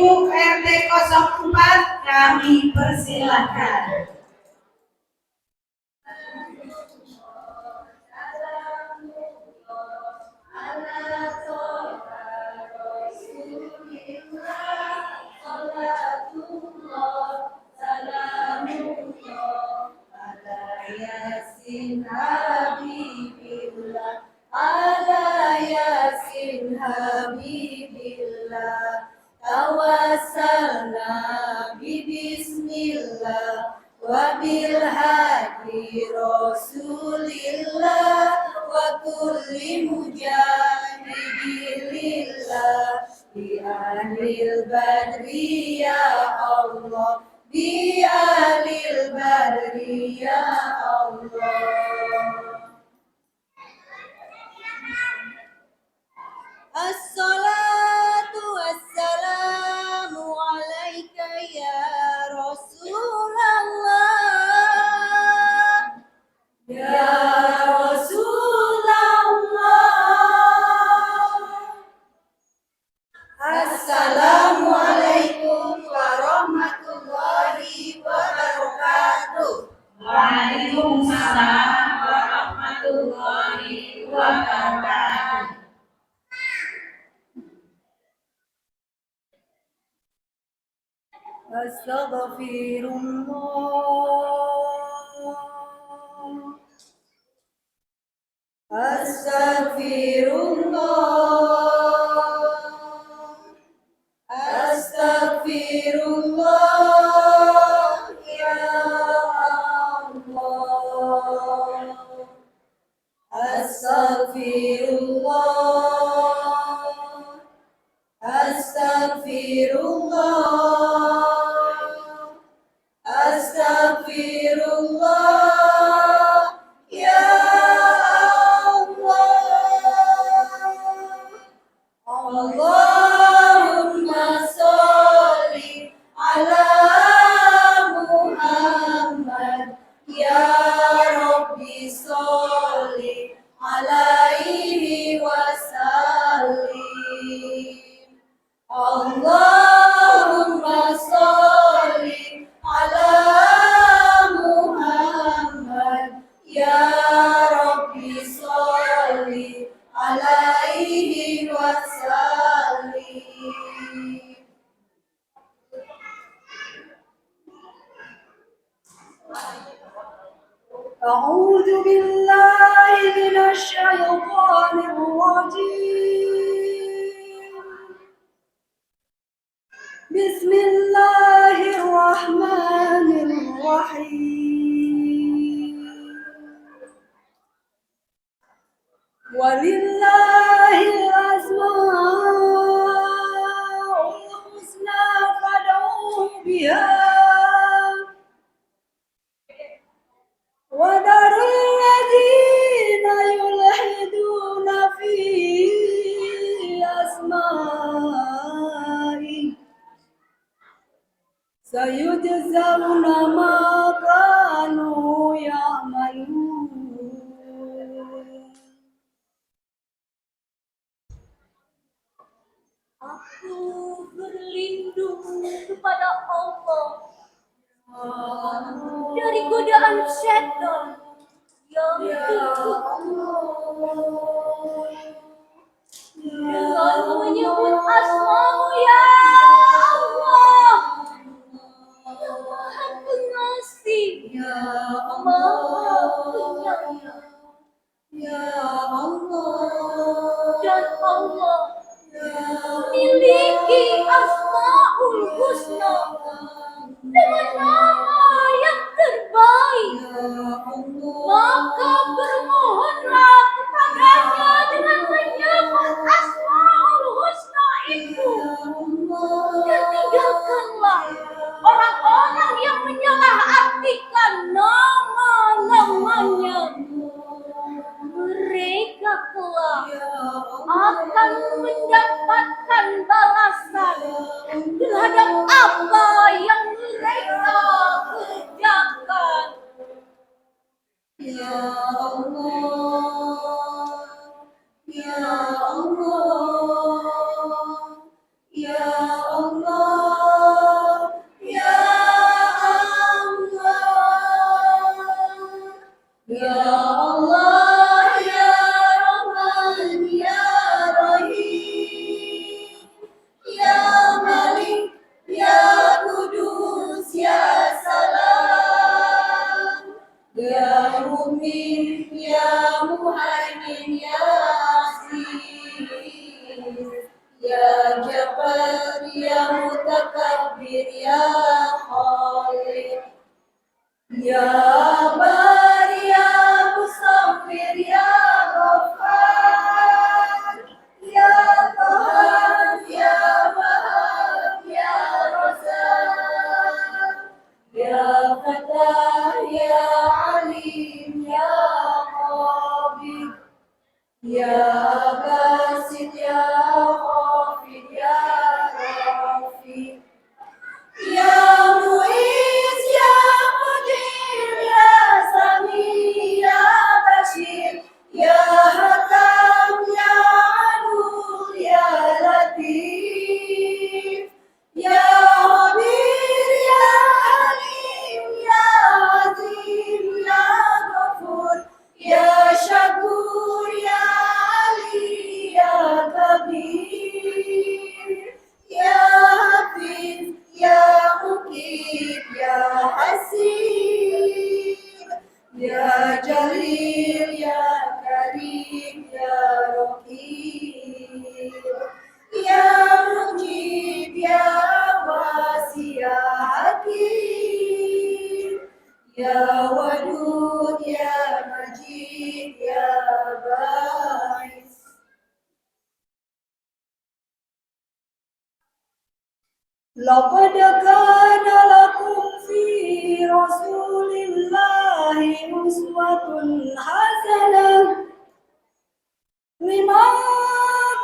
untuk RT 04 kami persilakan. Yasin Habibillah, ala Yasin Habibillah, tawassalna bismillah wa bil hadi rasulillah wa kulli mujahidillah bi ahlil badri ya Allah, bi ahlil badri ya Allah. Assalatu wassalamu alaika ya Rasulullah, ya Rasulullah. Assalamualaikum warahmatullahi wabarakatuh. Waalaikumsalam warahmatullahi wabarakatuh. Astaghfirullah, Astaghfirullah, Astaghfirullah ya Allah, Astaghfirullah, Astaghfirullah, Astaghfirullah ya Allah. Allahumma sholli ala Muhammad, ya Rabbi sholli alaihi wasallim. Allahumma sholli ala Muhammad, ya Rabbi sholli alaihi wasallim. A'udzu billahi minasy syaithanir rajim. Bismillahirrahmanirrahim. Walillahil asmaul husna fad'uhu biha wa darul ladzina yulhiduna fi asma'i sayujzauna ma kanu ya'malun. Aku berlindung kepada Allah dari godaan setan yang dengan menyebut asma-Mu ya Allah, yang Maha Pengasih, Maha Penyayang, ya Allah. Dan Allah memiliki asmaul husna dengan nama yang terbaik, maka bermohonlah kepadanya dengan menyebut asmaul husna itu, dan tinggalkanlah orang-orang yang menyalahartikan nama-namanya. Mereka kelak akan mendapatkan balasan terhadap apa yang mereka kerjakan. Ya Allah, ya Allah, ya Allah. ya mutakabbir ya khaliq. Ya bari ya musawwir ya ghaffar, ya qahhar ya wahhab ya razzaq, ya fatah ya alim ya qabid, ya basit ya khafid ya rafi, ya muiz ya mudir ya sami ya bashir, ya hakam ya adul ya latif, ya khabir ya halim ya azim ya ghafur, ya syakur ya ali ya kabir, ya hafiz ya mukib ya hasib, ya jalil ya karim ya raqib, ya mujib ya wasi ya hakim, ya wadud ya majid ya ba'is. Laqad kana lakum fi rasulillahi uswatun hasanah liman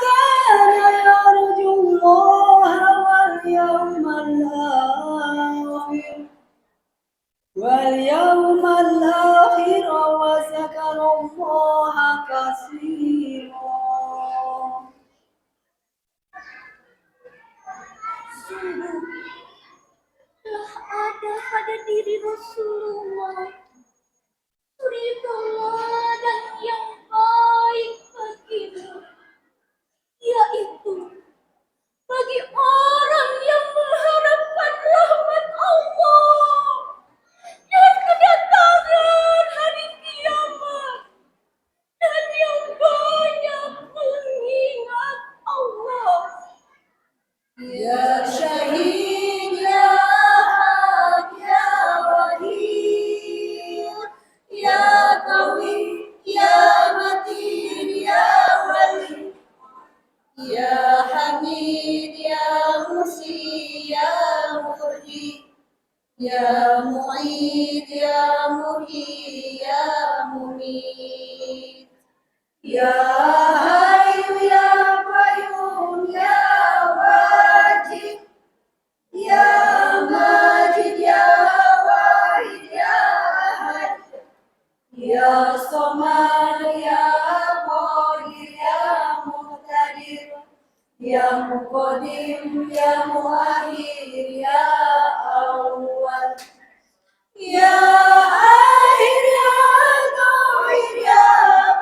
kana yarjullaha wal yawmal akhir wa zakarallaha katsira. Sungguh telah ada pada diri Rasulullah suri teladan yang baik bagimu, yaitu bagi orang yang mengharapkan rahmat Allah dan kedatangan hari kiamat, dan yang banyak mengingat Allah. Ya syahid ya haq ya wadil, ya qawi ya matin ya wali, ya hamid ya musi ya murdi, ya mu'id ya muhi ya mumit, ya hayyu ya qayyum ya wajid, ya majid ya wahid ya ahad, ya somad ya qadir ya muqtadir, ya muqaddim ya muakhir ya awwal, ya akhir ya zahir ya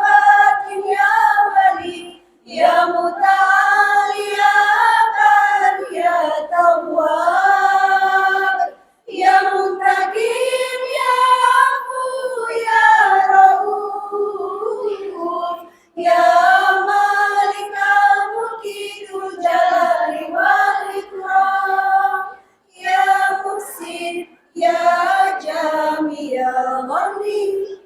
batin ya wali, ya muta'ali ya bari ya tawwab, ya muntaqim ya afu ya rauf, ya malik al-mulki dzul jalali wal ikram, ya muhsin ya jami ya ghani,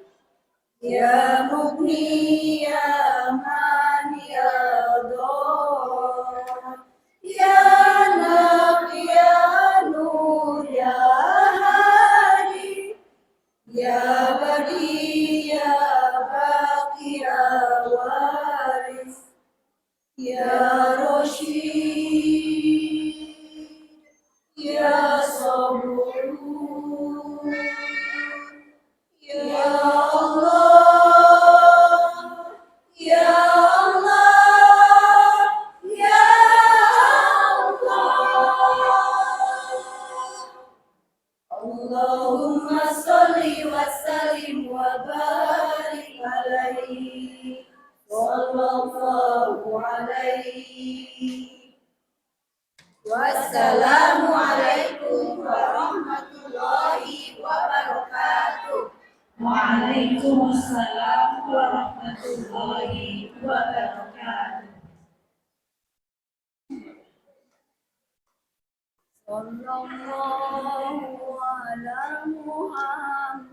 ya mughni ya mani ya dhar, ya nafi ya nur ya hadi, ya badi ya baqi ya waris, ya rasyid ya sabur, ya Allah, ya Allah, ya Allah. Allahumma salli wa sallim wa barik alaihi, sallallahu alaihi. Wassalamualaikum warahmatullahi wabarakatuh. Waalaikumsalam warahmatullahi wabarakatuh. Sallallahu ala Muhammad.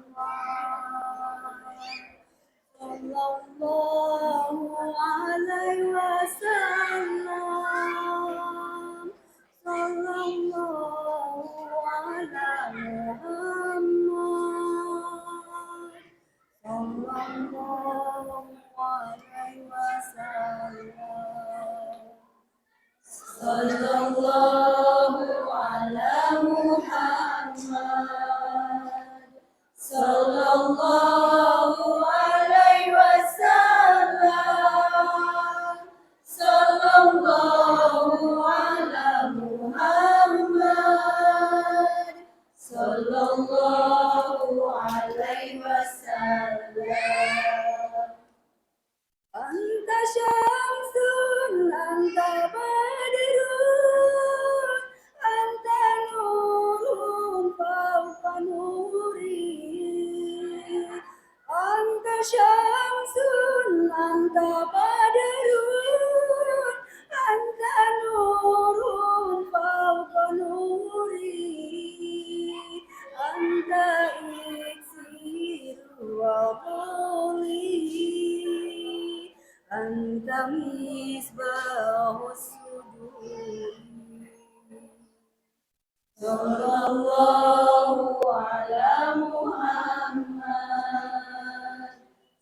Sallallahu alaihi wasallam. Sallallahu ala Muhammad. Sallallahu alaihi wasallam. Sallallahu ala Muhammad. Sallallahu alaihi wasallam. Sallallahu ala Muhammad. Sallallahu alaihi wasallam. Anta syamsun, anta badrun, anta nurun fawqa nuri. Anta syamsun, anta badrun, anta nurun fawqa nuri. Anta iksiru wa Anta misbahus sujud. Sallallahu ala Muhammad.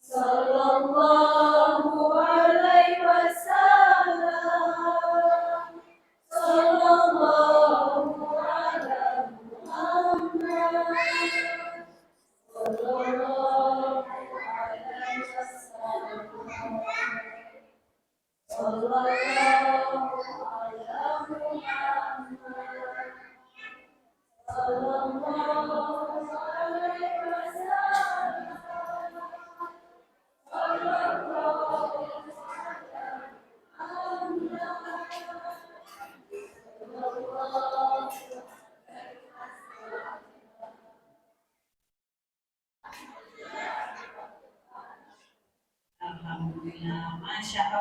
Sallallahu alaihi wasallam. Sallallahu ala Muhammad. Sallallahu alaihi wasallam. Sallallahu ala Muhammad. Sallallahu alaihi wasallam. Alhamdulillah, Masya Allah.